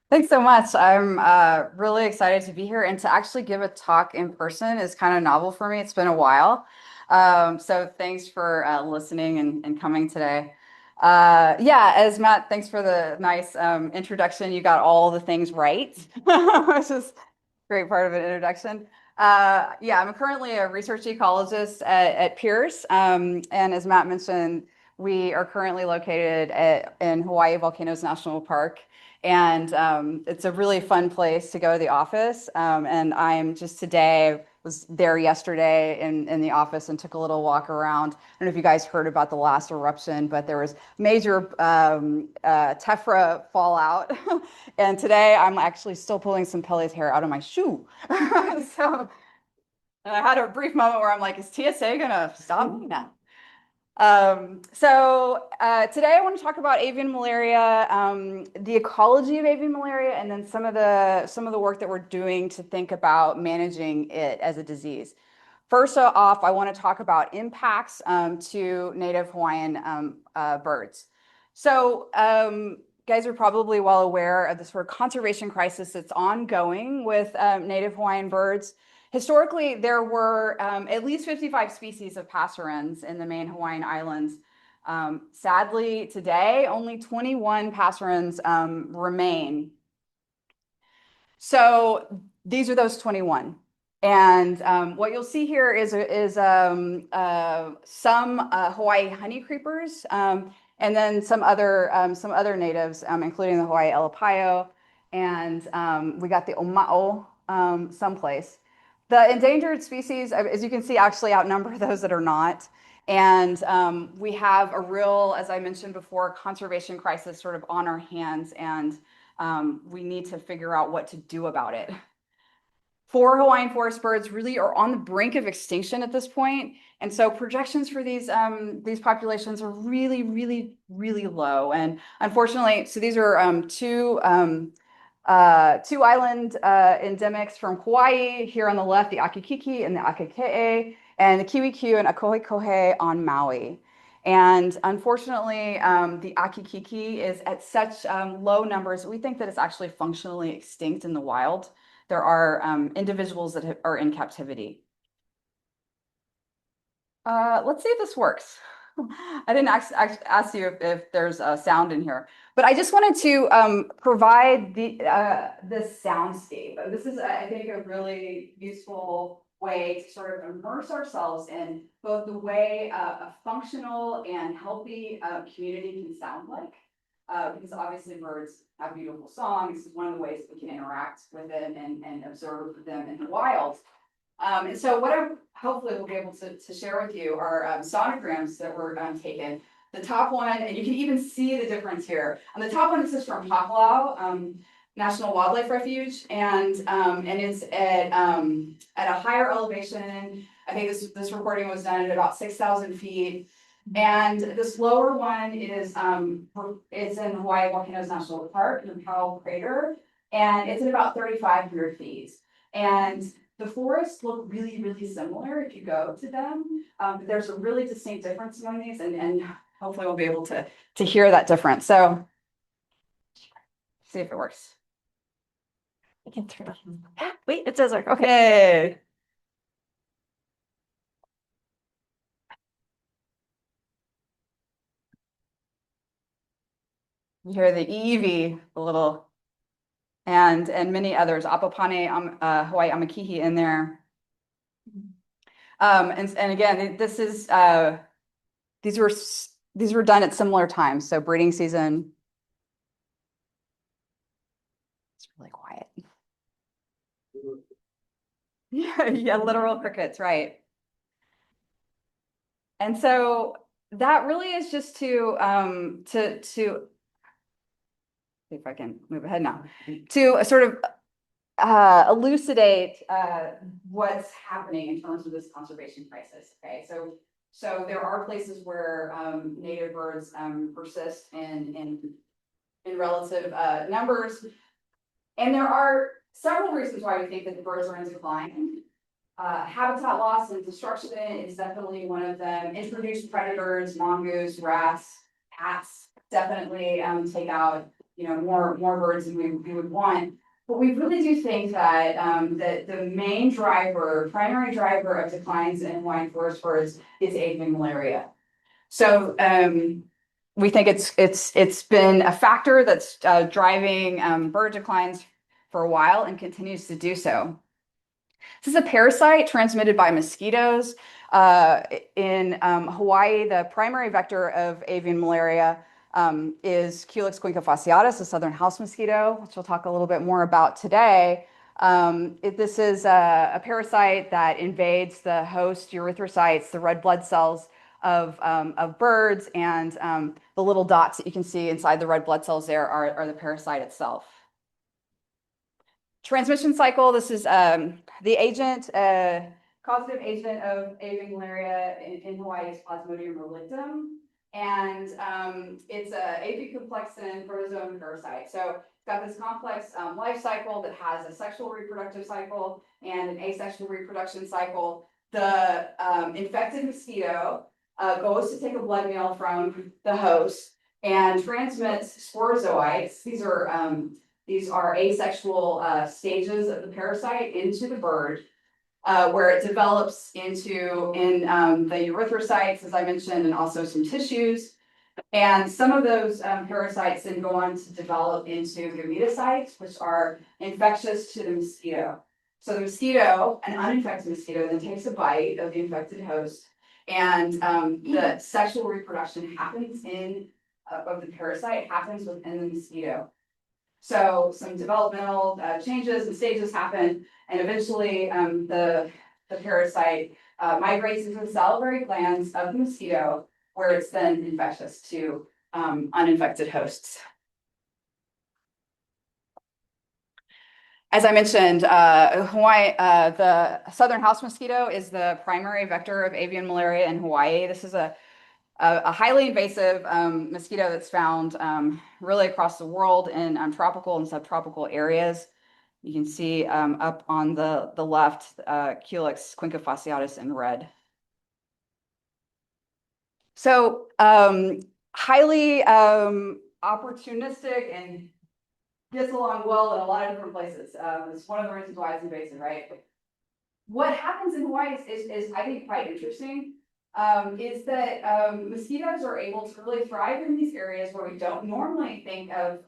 Thanks so much. I'm really excited to be here and to actually give a talk in person is kind of novel for me. It's been a while. So thanks for listening and coming today. Yeah, as Matt, thanks for the nice introduction. You got all the things right, which is a great part of an introduction. Yeah, I'm currently a research ecologist at Pierce. And as Matt mentioned, we are currently located in Hawaii Volcanoes National Park. And it's a really fun place to go to the office. And I'm just today, was there yesterday in the office and took a little walk around. I don't know if you guys heard about the last eruption, but there was major tephra fallout. And today I'm actually still pulling some Pele's hair out of my shoe. So and I had a brief moment where I'm like, is TSA gonna stop me now? Today I want to talk about avian malaria, the ecology of avian malaria, and then some of the work that we're doing to think about managing it as a disease. First off, I want to talk about impacts to native Hawaiian birds. Guys are probably well aware of the sort of conservation crisis that's ongoing with native Hawaiian birds. Historically, there were at least 55 species of passerines in the main Hawaiian Islands. Sadly, today, only 21 passerines remain. So these are those 21. And what you'll see here is some Hawaii honeycreepers, and then some other natives, including the Hawaii elepaio, and we got the oma'o someplace. The endangered species, as you can see, actually outnumber those that are not. And we have a real, as I mentioned before, conservation crisis sort of on our hands, and we need to figure out what to do about it. Four Hawaiian forest birds really are on the brink of extinction at this point, and so projections for these populations are really, really, really low. And unfortunately, so these are two island endemics from Hawaii. Here on the left, the Akikiki and the Akake'e, and the Kiwikiu and Akohekohe on Maui. And unfortunately, the Akikiki is at such low numbers, we think that it's actually functionally extinct in the wild. There are individuals that are in captivity. Let's see if this works. I didn't ask you if there's a sound in here, but I just wanted to provide this soundscape. This is, I think, a really useful way to sort of immerse ourselves in both the way a functional and healthy community can sound like. Because obviously birds have beautiful songs. This is one of the ways we can interact with them and observe them in the wild. And so what I hopefully will be able to share with you are sonograms that were taken. The top one, and you can even see the difference here. On the top one, this is from Hakalau National Wildlife Refuge, and it's at a higher elevation. I think this recording was done at about 6,000 feet. And this lower one is it's in Hawaii Volcanoes National Park in the Powell Crater, and it's at about 3,500 feet. And the forests look really, really similar if you go to them. But there's a really distinct difference among these, and hopefully we'll be able to hear that difference. So see if it works. I can turn it. Wait, it does work. Okay. Okay. You hear the Eevee, the little, and many others, Apapane, Hawaii Amakihi in there. And again, this is these were done at similar times. So breeding season. It's really quiet. Yeah, literal crickets, right. And so that really is just to see if I can move ahead now, to sort of elucidate what's happening in terms of this conservation crisis. Okay, so there are places where native birds persist in relative numbers, and there are several reasons why we think that the birds are in decline. Habitat loss and destruction is definitely one of them. Introduced predators, mongoose, rats, cats definitely take out more birds than we would want. But we really do think that that the main primary driver of declines in Hawaiian forest birds is avian malaria. So we think it's been a factor that's driving bird declines for a while and continues to do so. This is a parasite transmitted by mosquitoes. In Hawaii, the primary vector of avian malaria is Culex fasciatus, the southern house mosquito, which we'll talk a little bit more about today. This is a parasite that invades the host erythrocytes, the red blood cells of birds, and the little dots that you can see inside the red blood cells there are the parasite itself. Transmission cycle, this is the agent, causative agent of avian malaria in Hawaii is Plasmodium relictum. And it's a apicomplexan protozoan parasite. So it's got this complex life cycle that has a sexual reproductive cycle and an asexual reproduction cycle. The infected mosquito goes to take a blood meal from the host and transmits sporozoites. These are asexual stages of the parasite into the bird, where it develops in the erythrocytes, as I mentioned, and also some tissues. And some of those parasites then go on to develop into gametocytes, which are infectious to the mosquito. So the mosquito, an uninfected mosquito, then takes a bite of the infected host, and the sexual reproduction happens of the parasite happens within the mosquito. So some developmental changes and stages happen, and eventually the parasite migrates into the salivary glands of the mosquito, where it's then infectious to uninfected hosts. As I mentioned, Hawaii, the southern house mosquito is the primary vector of avian malaria in Hawaii. This is a highly invasive mosquito that's found really across the world in tropical and subtropical areas. You can see up on the left, Culex fasciatus in red. So highly opportunistic and gets along well in a lot of different places. It's one of the reasons why it's invasive, right? What happens in Hawaii is I think, quite interesting. Is that mosquitoes are able to really thrive in these areas where we don't normally think of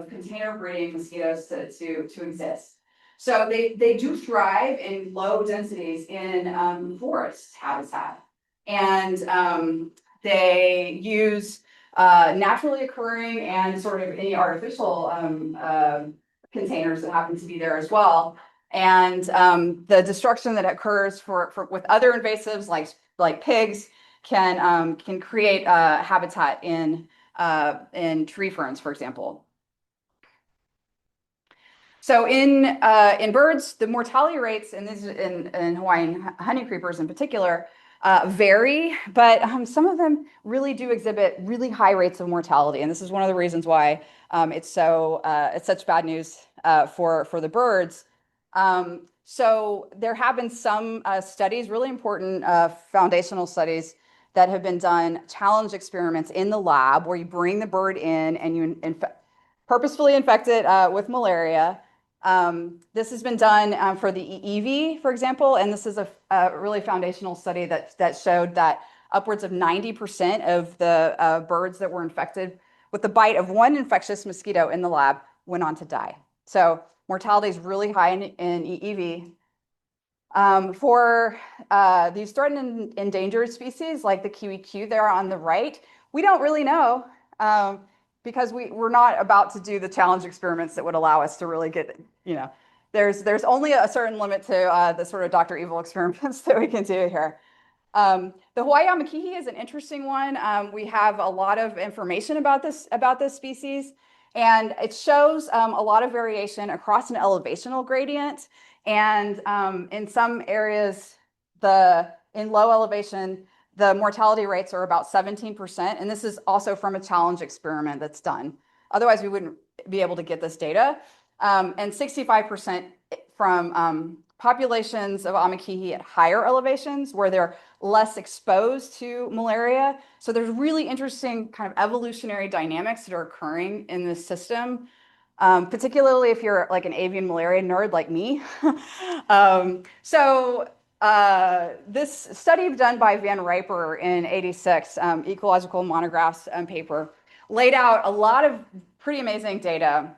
container breeding mosquitoes to exist. So they do thrive in low densities in forest habitat, and they use naturally occurring and sort of any artificial containers that happen to be there as well. And the destruction that occurs with other invasives like pigs can create habitat in tree ferns, for example. So in birds, the mortality rates in Hawaiian honeycreepers in particular vary, but some of them really do exhibit really high rates of mortality, and this is one of the reasons why it's such bad news for the birds. So there have been some studies, really important foundational studies that have been done, challenge experiments in the lab where you bring the bird in and you purposefully infect it with malaria. This has been done for the EEV, for example, and this is a really foundational study that showed that upwards of 90% of the birds that were infected with the bite of one infectious mosquito in the lab went on to die. So mortality is really high in EEV. For these threatened and endangered species like the kiwi there on the right, we don't really know because we're not about to do the challenge experiments that would allow us to really get, there's only a certain limit to the sort of Dr. Evil experiments that we can do here. The Hawai'i amikihi is an interesting one. We have a lot of information about this species, and it shows a lot of variation across an elevational gradient. And in some areas, in low elevation, the mortality rates are about 17%. And this is also from a challenge experiment that's done. Otherwise, we wouldn't be able to get this data. And 65% from populations of amikihi at higher elevations where they're less exposed to malaria. So there's really interesting kind of evolutionary dynamics that are occurring in this system, particularly if you're like an avian malaria nerd like me. This study done by Van Riper in '86, Ecological Monographs paper, laid out a lot of pretty amazing data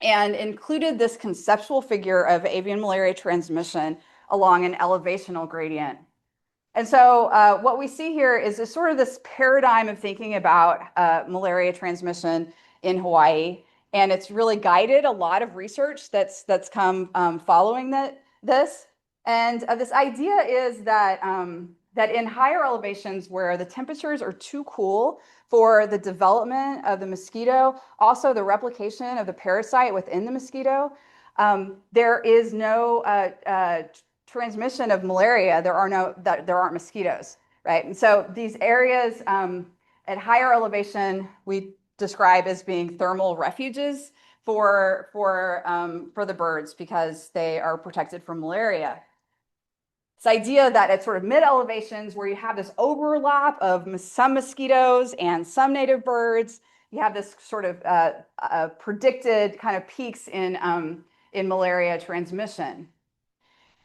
and included this conceptual figure of avian malaria transmission along an elevational gradient. And so what we see here is sort of this paradigm of thinking about malaria transmission in Hawaii. And it's really guided a lot of research that's come following this. And this idea is that, that in higher elevations where the temperatures are too cool for the development of the mosquito, also the replication of the parasite within the mosquito, there is no transmission of malaria. There aren't mosquitoes, right? And so these areas at higher elevation we describe as being thermal refuges for the birds because they are protected from malaria. This idea that at sort of mid elevations where you have this overlap of some mosquitoes and some native birds, you have this sort of predicted kind of peaks in malaria transmission.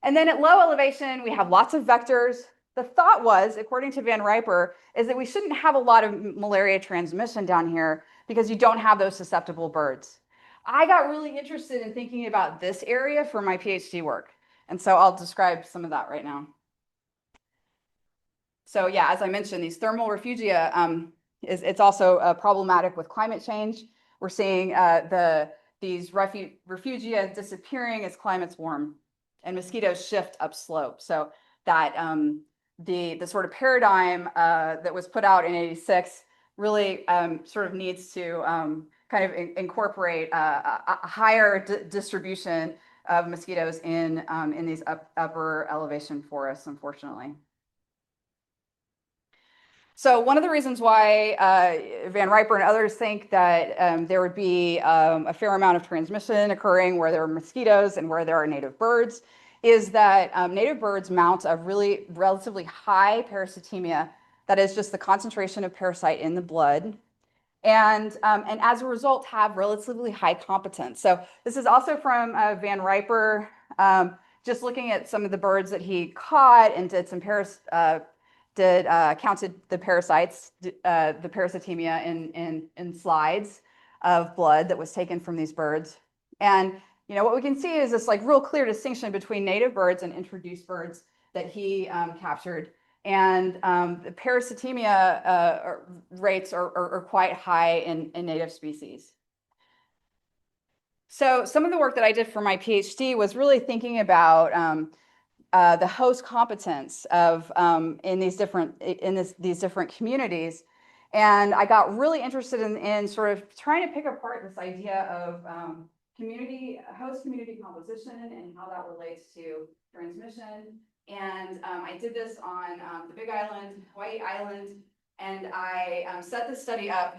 And then at low elevation, we have lots of vectors. The thought was, according to Van Riper, is that we shouldn't have a lot of malaria transmission down here because you don't have those susceptible birds. I got really interested in thinking about this area for my PhD work. And so I'll describe some of that right now. So yeah, as I mentioned, these thermal refugia, it's also problematic with climate change. We're seeing these refugia disappearing as climates warm and mosquitoes shift upslope. So that the sort of paradigm that was put out in '86 really sort of needs to kind of incorporate a higher distribution of mosquitoes in these upper elevation forests, unfortunately. So one of the reasons why Van Riper and others think that there would be a fair amount of transmission occurring where there are mosquitoes and where there are native birds is that native birds mount a relatively high parasitemia, that is just the concentration of parasite in the blood, and as a result have relatively high competence. So this is also from Van Riper, just looking at some of the birds that he caught and did some counted the parasites, the parasitemia in slides of blood that was taken from these birds. And what we can see is this like real clear distinction between native birds and introduced birds that he captured. And the parasitemia rates are quite high in native species. So some of the work that I did for my PhD was really thinking about the host competence of in these different communities, and I got really interested in sort of trying to pick apart this idea of host community composition and how that relates to transmission. And I did this on the Big Island, Hawaii Island, and I set this study up.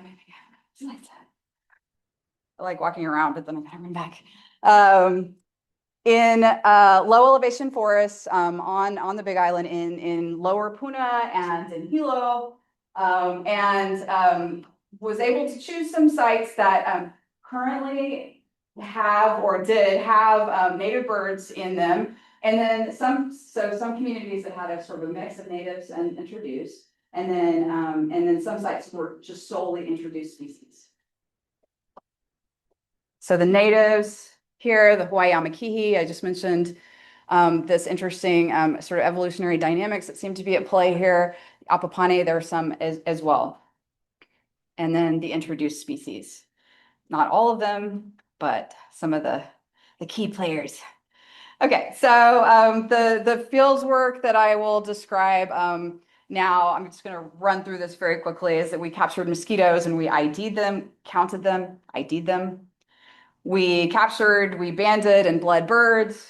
I like walking around, but then I gotta run back. In low elevation forests on the Big Island in Lower Puna and in Hilo, and was able to choose some sites that currently have or did have native birds in them, and then some communities that had a sort of a mix of natives and introduced, and then some sites were just solely introduced species. So the natives here, the Hawai'i amikihi, I just mentioned this interesting sort of evolutionary dynamics that seem to be at play here. Apapane, there are some as well. And then the introduced species. Not all of them, but some of the key players. Okay, so the fields work that I will describe now, I'm just going to run through this very quickly, is that we captured mosquitoes and we ID'd them, counted them, ID'd them. We banded and bled birds,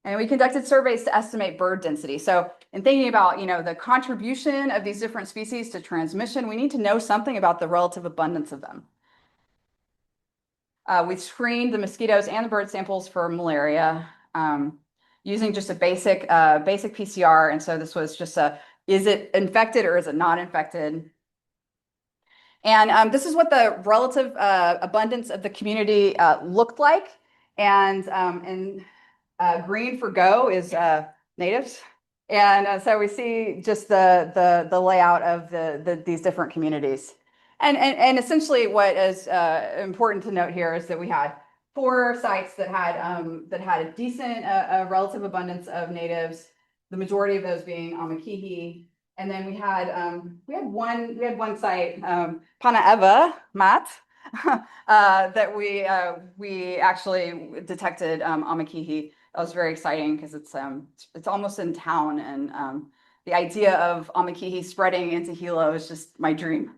and we conducted surveys to estimate bird density. So in thinking about, the contribution of these different species to transmission, we need to know something about the relative abundance of them. We screened the mosquitoes and the bird samples for malaria. using just a basic PCR. And so this was just is it infected or is it not infected? And this is what the relative abundance of the community looked like. And green for go is natives. And so we see just the layout of these different communities. And essentially what is important to note here is that we had 4 sites that had a decent relative abundance of natives, the majority of those being Amakihi. And then we had one site, Panaeva, Matt, that we actually detected Amakihi. That was very exciting because it's almost in town, and the idea of Amakihi spreading into Hilo is just my dream.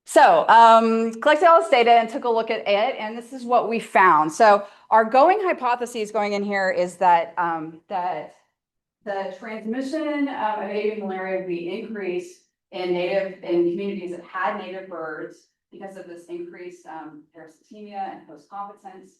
So collected all this data and took a look at it, and this is what we found. So our going hypothesis going in here is that the transmission of avian malaria would be increased in communities that had native birds because of this increased parasitemia and host competence.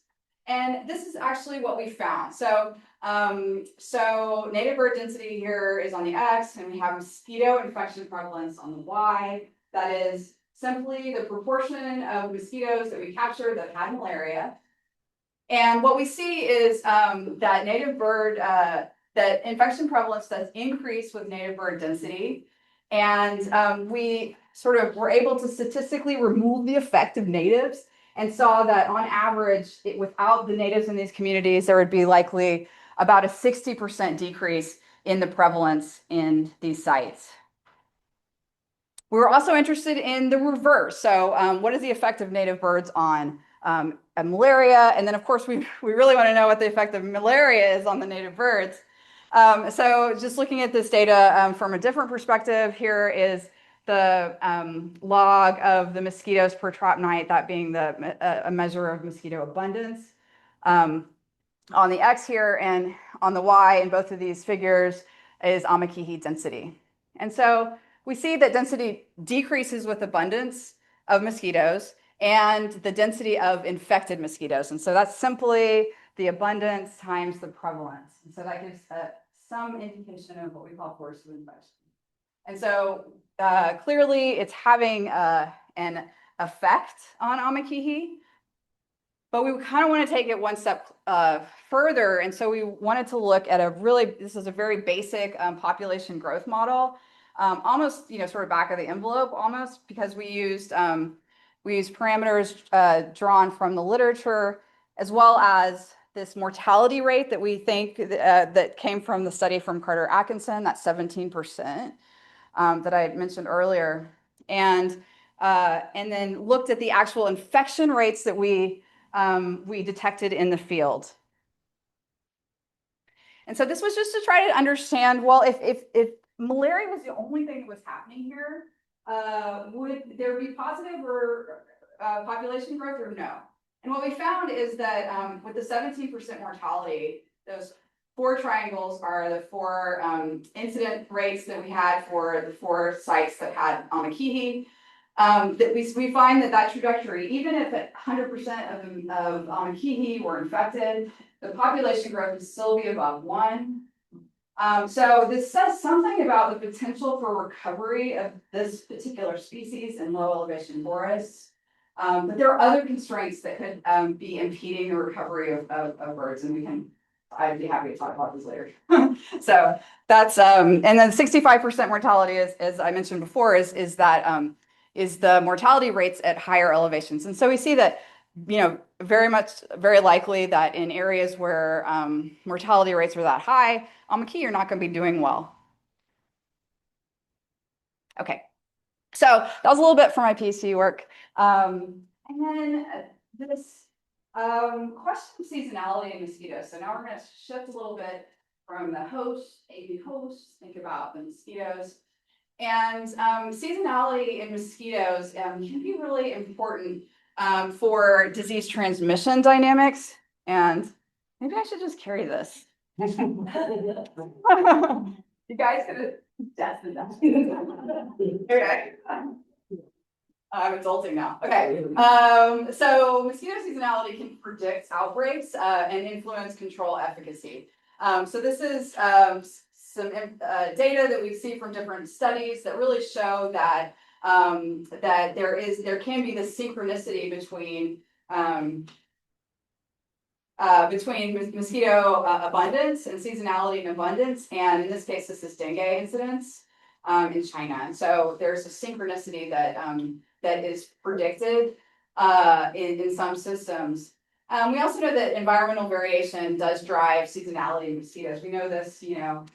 And this is actually what we found. So, native bird density here is on the X, and we have mosquito infection prevalence on the Y. That is simply the proportion of mosquitoes that we captured that had malaria. And what we see is that native bird, that infection prevalence does increase with native bird density. And we sort of were able to statistically remove the effect of natives and saw that on average, without the natives in these communities, there would be likely about a 60% decrease in the prevalence in these sites. We were also interested in the reverse. So what is the effect of native birds on malaria? And then of course, we really want to know what the effect of malaria is on the native birds. So just looking at this data from a different perspective, here is the log of the mosquitoes per trap night, that being a measure of mosquito abundance on the X here, and on the Y in both of these figures is Amakihi density. And so we see that density decreases with abundance of mosquitoes and the density of infected mosquitoes. And so that's simply the abundance times the prevalence. And so that gives some indication of what we call force of infection. And so clearly it's having an effect on Amakihi, but we kind of want to take it one step further. And so we wanted to look at this is a very basic population growth model, almost, sort of back of the envelope almost, because we used parameters drawn from the literature, as well as this mortality rate that we think that came from the study from Carter Atkinson, that's 17%. That I mentioned earlier, and then looked at the actual infection rates that we detected in the field. And so this was just to try to understand, well, if malaria was the only thing that was happening here, would there be positive or population growth or no? And what we found is that with the 17% mortality, those 4 triangles are the 4 incident rates that we had for the 4 sites that had Amakihi. That we find that trajectory, even if 100% of Amakihi were infected, the population growth would still be above 1. So this says something about the potential for recovery of this particular species in low elevation forests. But there are other constraints that could be impeding the recovery of birds, and I'd be happy to talk about this later. So that's and then 65% mortality, as I mentioned before, is the mortality rates at higher elevations. And so we see that, very likely that in areas where mortality rates are that high, Amakihi, you're not going to be doing well. Okay, so that was a little bit for my PhD work. And then this question of seasonality in mosquitoes. So now we're going to shift a little bit from the avian hosts, think about the mosquitoes. And seasonality in mosquitoes can be really important for disease transmission dynamics. And maybe I should just carry this. You guys could have tested that. Okay. I'm adulting now. Okay. So mosquito seasonality can predict outbreaks and influence control efficacy. So this is some data that we see from different studies that really show that that there can be this synchronicity between mosquito abundance and seasonality and abundance, and in this case, this is dengue incidence in China. And so there's a synchronicity that that is predicted in some systems. We also know that environmental variation does drive seasonality in mosquitoes. We know this, in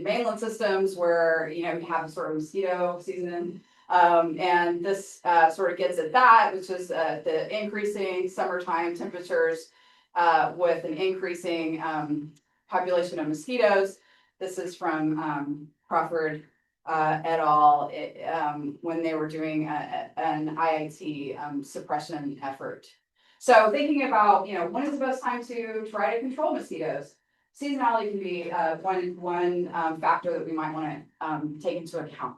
mainland systems where you have a sort of mosquito season. And this sort of gets at that, which is the increasing summertime temperatures with an increasing population of mosquitoes. This is from Crawford et al. When they were doing an IIT suppression effort. So thinking about, when is the best time to try to control mosquitoes? Seasonality can be one factor that we might want to take into account.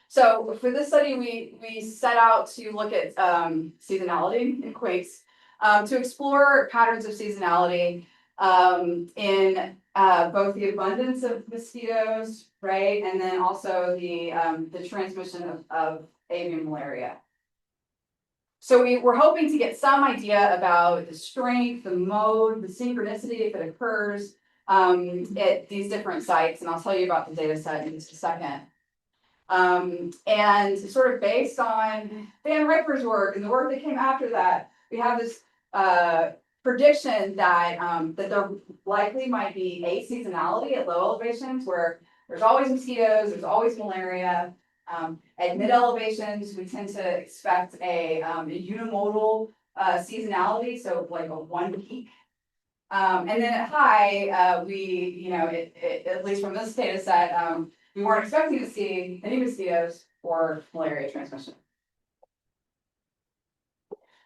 So for this study, we set out to look at seasonality in quakes to explore patterns of seasonality in both the abundance of mosquitoes, right, and then also the transmission of avian malaria. So we're hoping to get some idea about the strength, the mode, the synchronicity if it occurs at these different sites, and I'll tell you about the data set in just a second. And sort of based on Van Riper's work and the work that came after that, we have this prediction that that there likely might be aseasonality at low elevations where there's always mosquitoes, there's always malaria. At mid elevations, we tend to expect a unimodal seasonality, so like a one peak. And then at high, at least from this data set, we weren't expecting to see any mosquitoes or malaria transmission.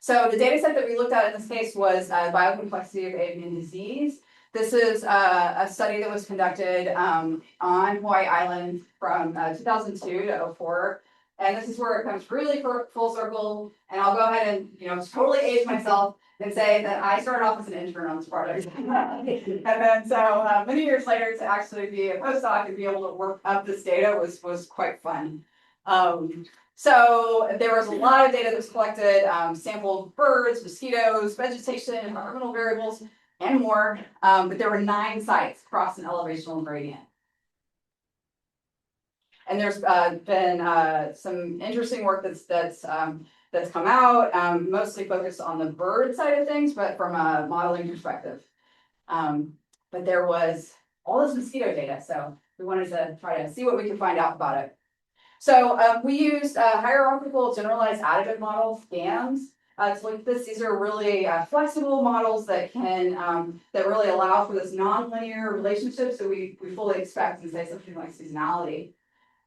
So the data set that we looked at in this case was biocomplexity of avian disease. This is a study that was conducted on Hawaii Island from 2002 to 2004. And this is where it comes really full circle. And I'll go ahead and totally age myself and say that I started off as an intern on this project. And then so many years later to actually be a postdoc and be able to work up this data was quite fun. So there was a lot of data that was collected, sampled birds, mosquitoes, vegetation, environmental variables, and more. But there were 9 sites across an elevational gradient. And there's been some interesting work that's come out, mostly focused on the bird side of things, but from a modeling perspective. But there was all this mosquito data, so we wanted to try to see what we could find out about it. So we used hierarchical generalized additive models, GAMs, to look at this. These are really flexible models that can that really allow for this nonlinear relationship. So we fully expect and say something like seasonality.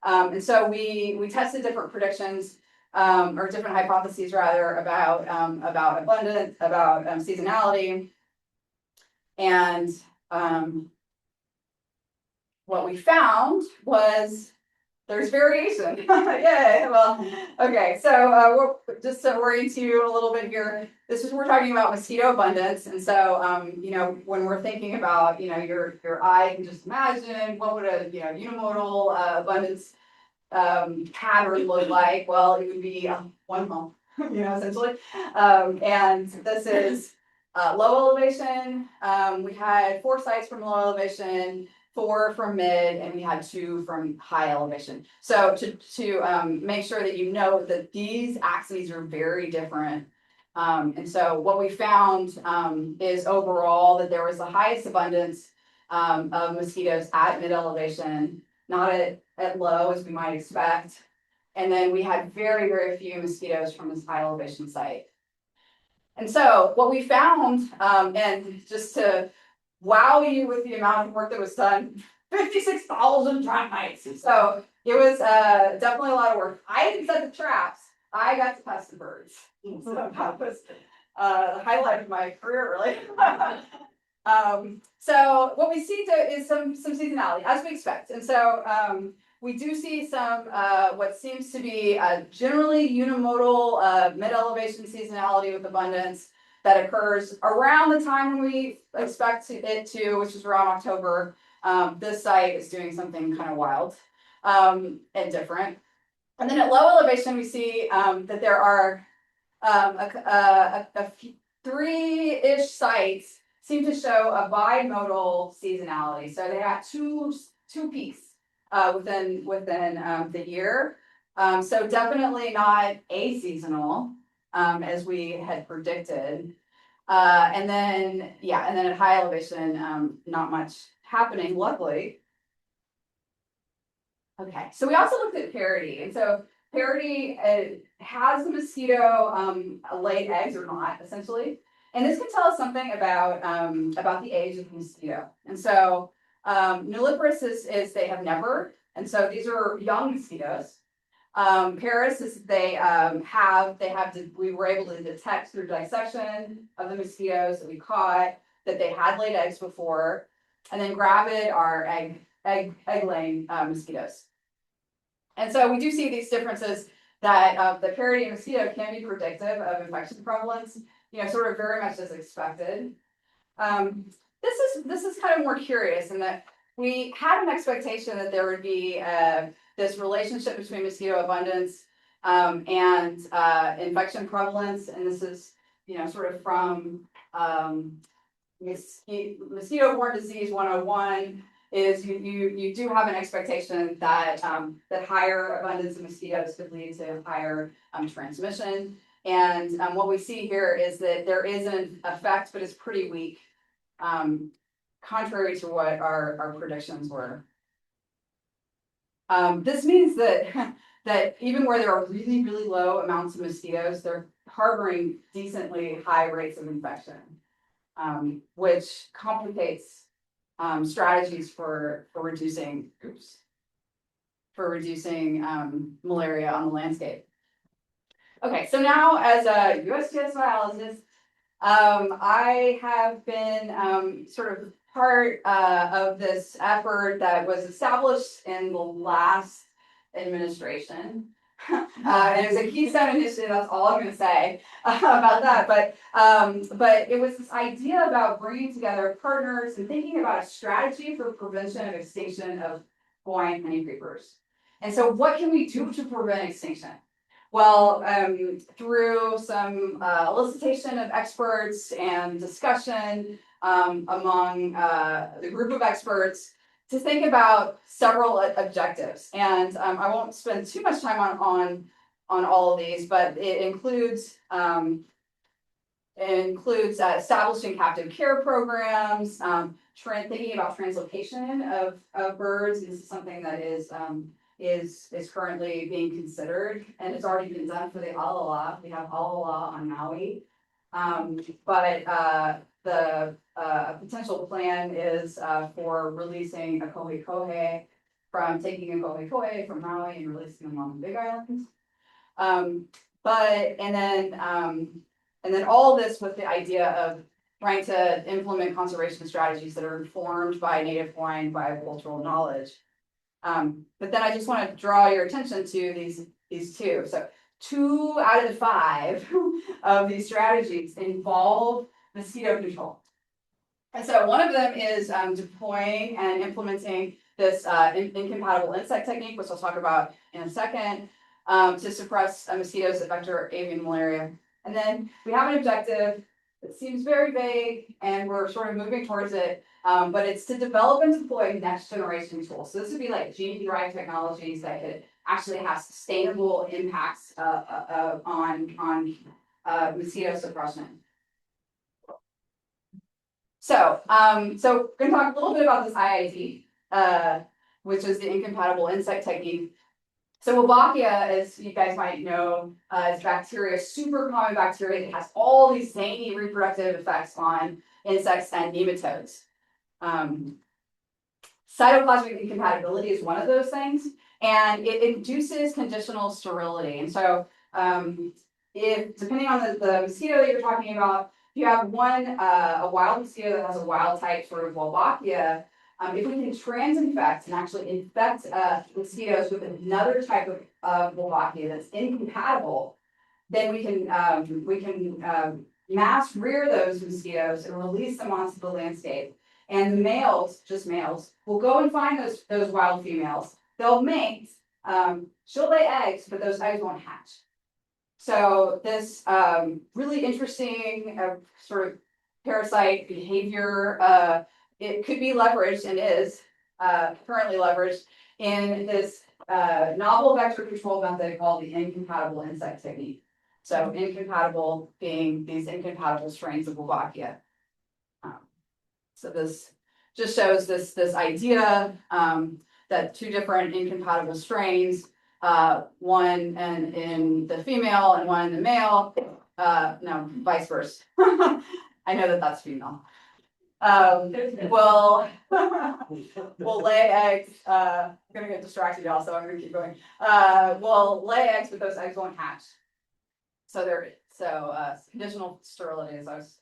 And so we tested different predictions or different hypotheses rather about abundance, about seasonality, and what we found was there's variation. Yeah, well, okay. So just to orient you a little bit here, we're talking about mosquito abundance, and so when we're thinking about your eye can just imagine what would a unimodal abundance pattern look like. Well, it would be one home, essentially. And this is low elevation. We had 4 sites from low elevation, 4 from mid, and we had 2 from high elevation. So to make sure that that these axes are very different. And so what we found is overall that there was the highest abundance of mosquitoes at mid elevation, not at low as we might expect. And then we had very, very few mosquitoes from this high elevation site. And so what we found, and just to wow you with the amount of work that was done, 56,000 trap nights. So it was definitely a lot of work. I didn't set the traps. I got to test the birds. So that was the highlight of my career, really. So what we see is some seasonality, as we expect. And so we do see some what seems to be generally unimodal mid-elevation seasonality with abundance that occurs around the time when we expect it to, which is around October. This site is doing something kind of wild and different. And then at low elevation, we see that there are three-ish sites seem to show a bimodal seasonality. So they have two peaks within the year. So definitely not aseasonal as we had predicted. And then at high elevation, not much happening, luckily. Okay, so we also looked at parity, and so parity has the mosquito laid eggs or not, essentially, and this can tell us something about the age of the mosquito. And so nulliparous is they have never, and so these are young mosquitoes. Paris is we were able to detect through dissection of the mosquitoes that we caught that they had laid eggs before, and then gravid are egg-laying mosquitoes. And so we do see these differences that the parity of mosquito can be predictive of infection prevalence, sort of very much as expected. This is kind of more curious in that we had an expectation that there would be this relationship between mosquito abundance and infection prevalence, and this is sort of from Mosquito-Borne Disease 101. Is you do have an expectation that that higher abundance of mosquitoes could lead to higher transmission, and what we see here is that there is an effect, but it's pretty weak, contrary to what our predictions were. This means that that even where there are really low amounts of mosquitoes, they're harboring decently high rates of infection, which complicates strategies for reducing malaria on the landscape. Okay, so now as a USGS biologist, I have been sort of part of this effort that was established in the last administration. And it was a Keystone initiative. That's all I'm going to say about that. But it was this idea about bringing together partners and thinking about a strategy for prevention of extinction of Hawaiian honeycreepers. And so, what can we do to prevent extinction? Well, through some elicitation of experts and discussion among the group of experts, to think about several objectives, and I won't spend too much time on all of these, but it includes establishing captive care programs, thinking about translocation of birds. This is something that is currently being considered, and it's already been done for the alala. We have alala on Maui, but the potential plan is for releasing a kohe taking a kohe from Maui and releasing them on the Big Island. And then all this with the idea of trying to implement conservation strategies that are informed by Native Hawaiian biocultural knowledge. But then I just want to draw your attention to these two. So 2 out of the 5 of these strategies involve mosquito control. And so one of them is deploying and implementing this incompatible insect technique, which I'll talk about in a second, to suppress mosquitoes that vector avian malaria. And then we have an objective that seems very vague, and we're sort of moving towards it, but it's to develop and deploy next generation tools. So this would be like gene-derived technologies that could actually have sustainable impacts on mosquito suppression. So we're going to talk a little bit about this IIT, which is the incompatible insect technique. So Wolbachia, as you guys might know, is bacteria, super common bacteria that has all these zany reproductive effects on insects and nematodes. Cytoplasmic incompatibility is one of those things, and it induces conditional sterility. And so, if depending on the mosquito that you're talking about, if you have a wild mosquito that has a wild type sort of Wolbachia, if we can transinfect and actually infect mosquitoes with another type of Wolbachia that's incompatible, then we can mass rear those mosquitoes and release them onto the landscape. And the males, just males, will go and find those wild females. They'll mate. She'll lay eggs, but those eggs won't hatch. So this really interesting sort of parasite behavior, it could be leveraged and is currently leveraged in this novel vector control method called the incompatible insect technique. So incompatible being these incompatible strains of Wolbachia. So this just shows this idea that two different incompatible strains, one in the female and one in the male, no, vice versa. I know that that's female. Will lay eggs. I'm gonna get distracted, y'all, so I'm gonna keep going. Will lay eggs, but those eggs won't hatch. So conditional sterility, as I was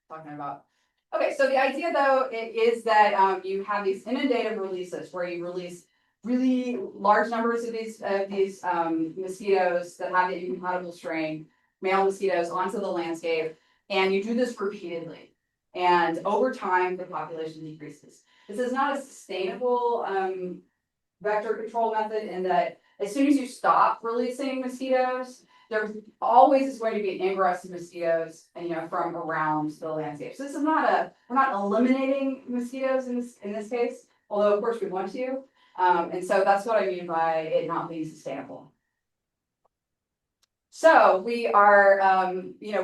talking about. Okay, so the idea though is that you have these inundative releases where you release really large numbers of these mosquitoes that have the incompatible strain, male mosquitoes, onto the landscape, and you do this repeatedly. And over time, the population decreases. This is not a sustainable vector control method in that as soon as you stop releasing mosquitoes, there always is going to be an ingress of mosquitoes, from around the landscape. So this is not we're not eliminating mosquitoes in this case, although of course we want to. And so that's what I mean by it not being sustainable. So we are,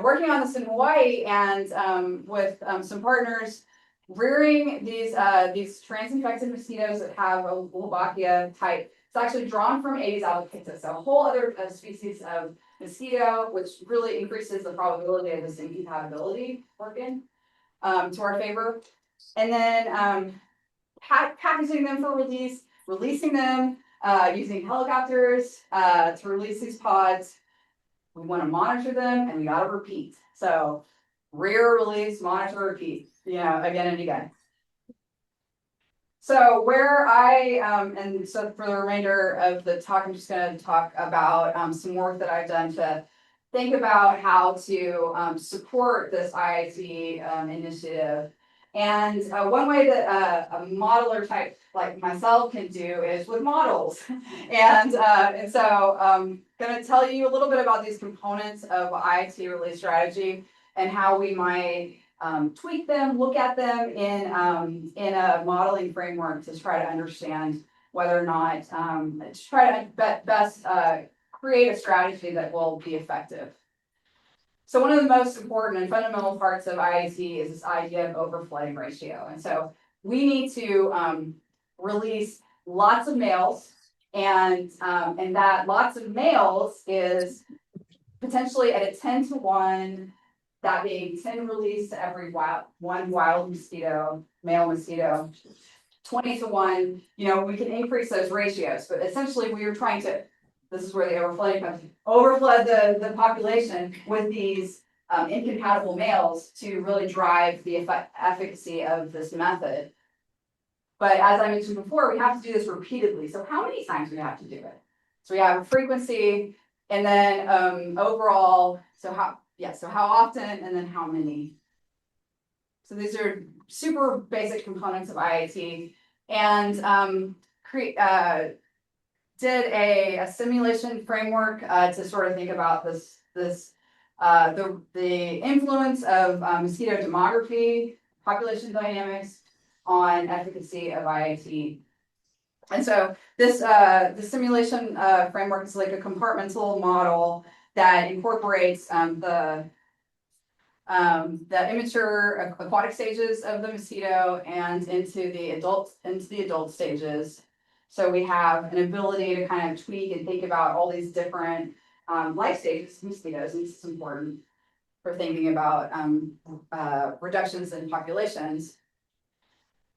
working on this in Hawaii and with some partners, rearing these transinfected mosquitoes that have a Wolbachia type. It's actually drawn from Aedes albopictus, so a whole other species of mosquito, which really increases the probability of this incompatibility working to our favor. And then packaging them for release, releasing them using helicopters to release these pods. We want to monitor them and we got to repeat. So rear, release, monitor, repeat, again and again. So where and so for the remainder of the talk, I'm just going to talk about some work that I've done to think about how to support this IIT initiative. And one way that a modeler type like myself can do is with models. And so I'm going to tell you a little bit about these components of IIT release strategy and how we might tweak them, look at them in a modeling framework to try to understand whether or not, to try to best create a strategy that will be effective. So one of the most important and fundamental parts of IIT is this idea of overflooding ratio. And so we need to release lots of males, and that lots of males is potentially at a 10-to-1, that being 10 released to every one wild mosquito, male mosquito, 20-to-1, we can increase those ratios, but essentially we are trying to, this is where the overflooding comes, overflood the population with these incompatible males to really drive the efficacy of this method. But as I mentioned before, we have to do this repeatedly. So how many times do we have to do it? So we have frequency, and then overall, so how often, and then how many. So these are super basic components of IIT, and did a simulation framework to sort of think about the influence of mosquito demography, population dynamics on efficacy of IIT. And so this the simulation framework is like a compartmental model that incorporates the immature aquatic stages of the mosquito and into the adult stages. So we have an ability to kind of tweak and think about all these different life stages of mosquitoes, and this is important for thinking about reductions in populations.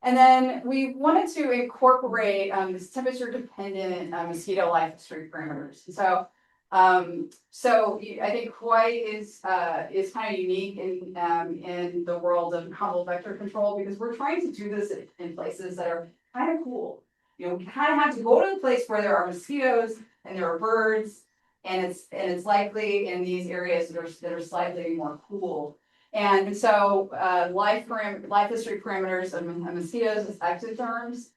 And then we wanted to incorporate this temperature-dependent mosquito life history parameters. So I think Hawaii is kind of unique in the world of novel vector control because we're trying to do this in places that are kind of cool. We kind of have to go to the place where there are mosquitoes and there are birds, and it's likely in these areas that are slightly more cool. And so life history parameters of mosquitoes as ectotherms.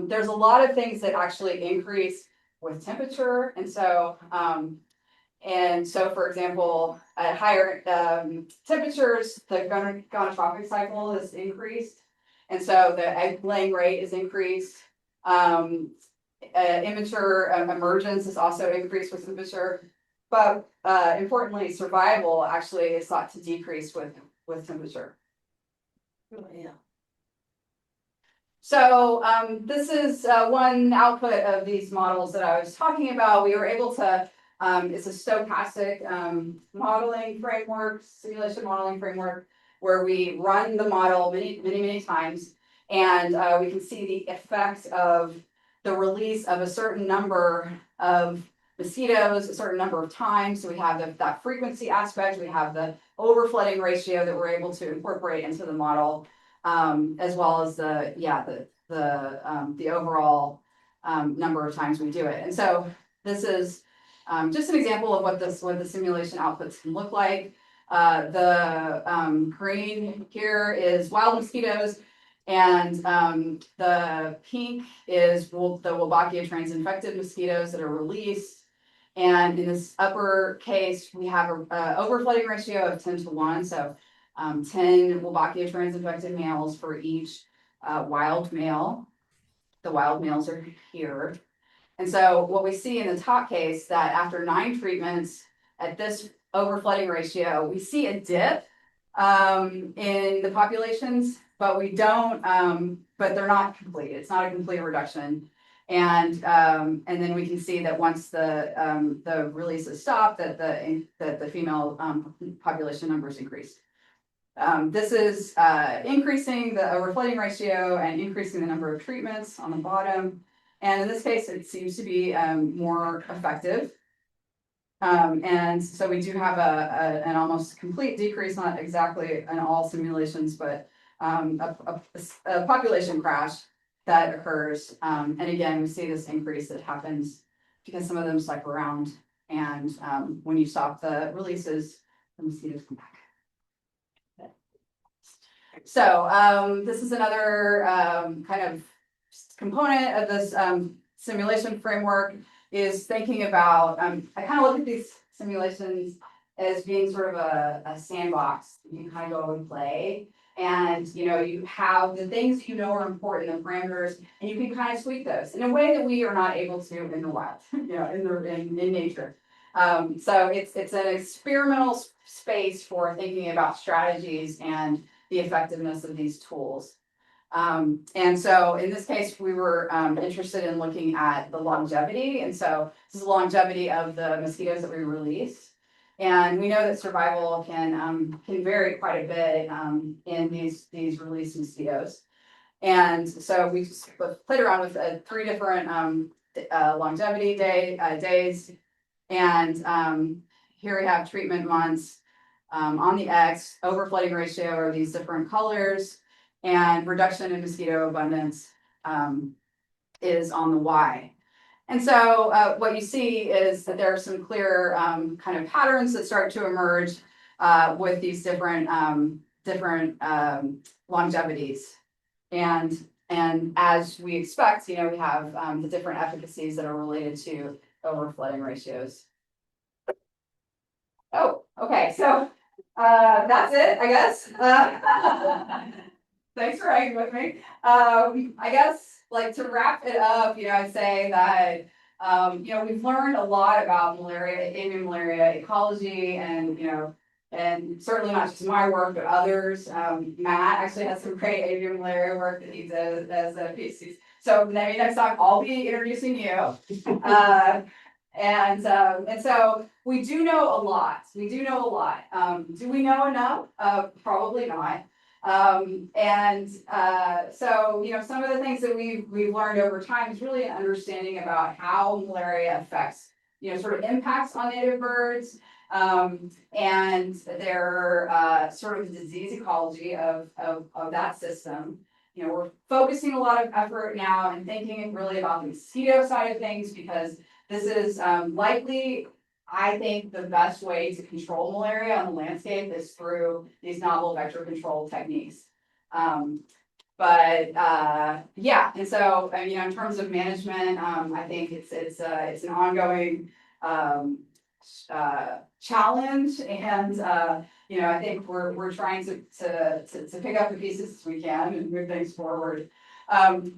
There's a lot of things that actually increase with temperature, and so for example, at higher temperatures, the gonotropic cycle is increased, and so the egg laying rate is increased. Immature emergence is also increased with temperature, but importantly, survival actually is thought to decrease with temperature. Oh, yeah. So this is one output of these models that I was talking about. We were able to, it's a stochastic modeling framework, simulation modeling framework, where we run the model many times, and we can see the effect of the release of a certain number of mosquitoes, a certain number of times. So we have that frequency aspect, we have the overflooding ratio that we're able to incorporate into the model. As well as the overall number of times we do it. And so this is just an example of what the simulation outputs can look like. The green here is wild mosquitoes, and the pink is the Wolbachia trans-infected mosquitoes that are released. And in this upper case, we have an overflooding ratio of 10 to 1. So 10 Wolbachia trans-infected males for each wild male. The wild males are here. And so what we see in the top case, that after 9 treatments at this overflooding ratio, we see a dip in the populations, but we don't, but they're not complete. It's not a complete reduction. And then we can see that once the releases stop, that the female population numbers increase. This is increasing the overflooding ratio and increasing the number of treatments on the bottom. And in this case, it seems to be more effective. And so we do have an almost complete decrease, not exactly in all simulations, but a population crash that occurs. And again, we see this increase that happens because some of them cycle around. And when you stop the releases, the mosquitoes come back. So this is another kind of component of this simulation framework, is thinking about, I kind of look at these simulations as being sort of a sandbox. You can kind of go and play, and you have the things are important, the parameters, and you can kind of tweak those in a way that we are not able to in the wild, in nature. So it's an experimental space for thinking about strategies and the effectiveness of these tools. And so in this case, we were interested in looking at the longevity. And so this is the longevity of the mosquitoes that we release. And we know that survival can vary quite a bit in these released mosquitoes. And so we just played around with 3 different longevity days. And here we have treatment months. On the X, overflooding ratio are these different colors, and reduction in mosquito abundance is on the Y. And so what you see is that there are some clear kind of patterns that start to emerge with these different longevities. And as we expect, we have the different efficacies that are related to overflooding ratios. Oh, okay, so that's it, I guess. Thanks for hanging with me. I guess, to wrap it up, I'd say that, we've learned a lot about malaria, avian malaria ecology, and certainly not just my work, but others. Matt actually has some great avian malaria work that he did as a PhD. So maybe next time I'll be introducing you. And so we do know a lot. Do we know enough? Probably not. So some of the things that we've learned over time is really an understanding about how malaria affects sort of impacts on native birds, and their sort of disease ecology of that system. We're focusing a lot of effort now and thinking really about the mosquito side of things, because this is likely, I think, the best way to control malaria on the landscape is through these novel vector control techniques. Yeah, and so in terms of management, I think it's an ongoing challenge, and I think we're trying to pick up the pieces as we can and move things forward.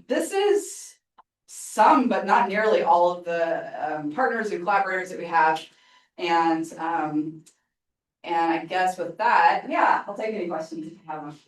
This is some, but not nearly all of the partners and collaborators that we have, and I guess with that, yeah, I'll take any questions if you have them.